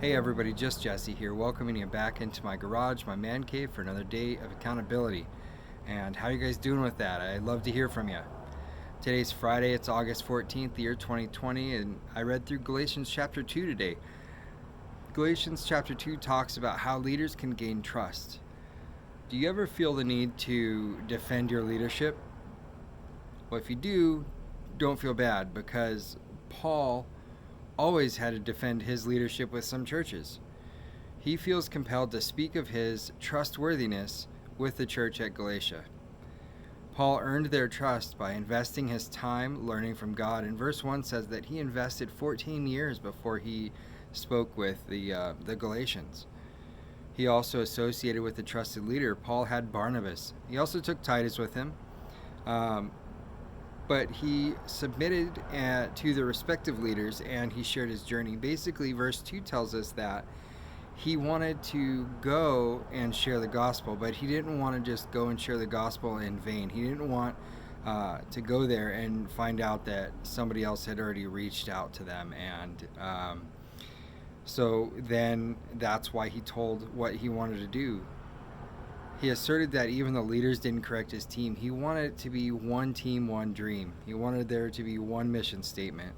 Hey everybody, just Jesse here, welcoming you back into my garage, my man cave, for another day of accountability. And how you guys doing with that? I'd love to hear from you. Today's Friday, it's August 14th, the year 2020, and I read through Galatians chapter 2 today. Galatians chapter 2 talks about how leaders can gain trust. Do you ever feel the need to defend your leadership? Well, if you do, don't feel bad, because Paul always had to defend his leadership with some churches. He feels compelled to speak of his trustworthiness with the church at Galatia. Paul earned their trust by investing his time learning from God, and verse 1 says that he invested 14 years before he spoke with the Galatians. He also associated with the trusted leader. Paul had Barnabas. He also took Titus with him. But he submitted to the respective leaders, and he shared his journey. Basically, verse 2 tells us that he wanted to go and share the gospel, but he didn't want to just go and share the gospel in vain. He didn't want to go there and find out that somebody else had already reached out to them. And so then that's why he told what he wanted to do. He asserted that even the leaders didn't correct his team. He wanted it to be one team, one dream. He wanted there to be one mission statement.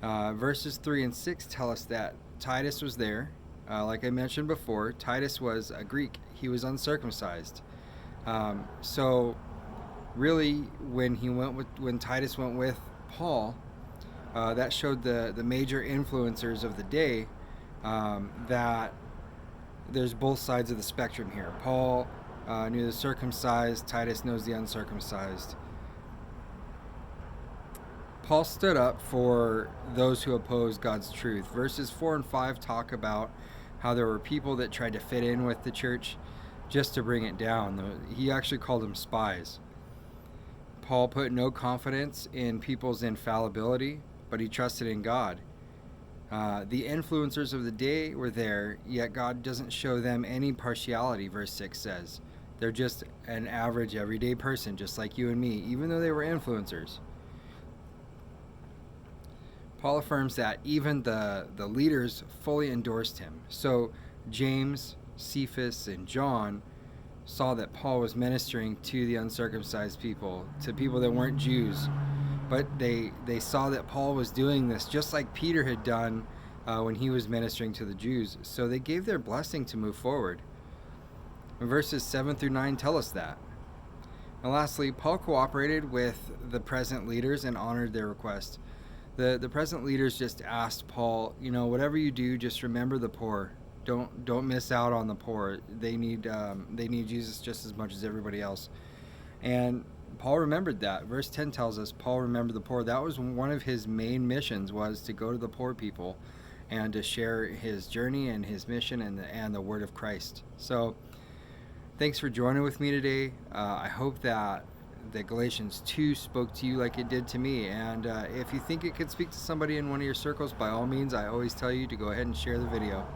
Verses 3 and 6 tell us that Titus was there. Like I mentioned before, Titus was a Greek. He was uncircumcised. So really, when Titus went with Paul, that showed the major influencers of the day that there's both sides of the spectrum here. Paul knew the circumcised, Titus knows the uncircumcised. Paul stood up for those who opposed God's truth. Verses 4 and 5 talk about how there were people that tried to fit in with the church just to bring it down. He actually called them spies. Paul put no confidence in people's infallibility, but he trusted in God. The influencers of the day were there, yet God doesn't show them any partiality, verse 6 says. They're just an average, everyday person, just like you and me, even though they were influencers. Paul affirms that even the leaders fully endorsed him. So James, Cephas, and John saw that Paul was ministering to the uncircumcised people, to people that weren't Jews. But they saw that Paul was doing this just like Peter had done when he was ministering to the Jews. So they gave their blessing to move forward. And verses 7 through 9 tell us that. And lastly, Paul cooperated with the present leaders and honored their request. The present leaders just asked Paul, whatever you do, just remember the poor. Don't miss out on the poor. They need Jesus just as much as everybody else. And Paul remembered that. Verse 10 tells us Paul remembered the poor. That was one of his main missions, was to go to the poor people and to share his journey and his mission and the word of Christ. So thanks for joining with me today. I hope that Galatians 2 spoke to you like it did to me. And if you think it could speak to somebody in one of your circles, by all means, I always tell you to go ahead and share the video.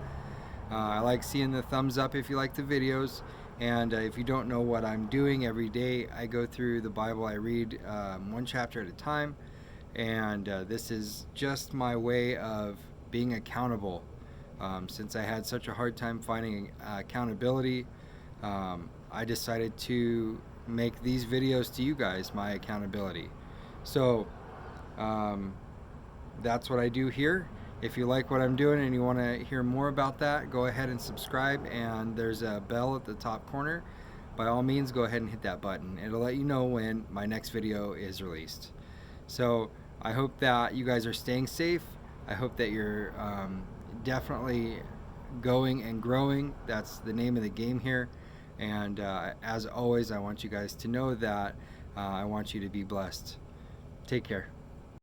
I like seeing the thumbs up if you like the videos. And if you don't know what I'm doing every day, I go through the Bible. I read one chapter at a time. And this is just my way of being accountable. Since I had such a hard time finding accountability, I decided to make these videos to you guys my accountability. So that's what I do here. If you like what I'm doing and you want to hear more about that, go ahead and subscribe, and there's a bell at the top corner. By all means, go ahead and hit that button. It'll let you know when my next video is released. So I hope that you guys are staying safe. I hope that you're definitely going and growing. That's the name of the game here. And as always, I want you guys to know that I want you to be blessed. Take care.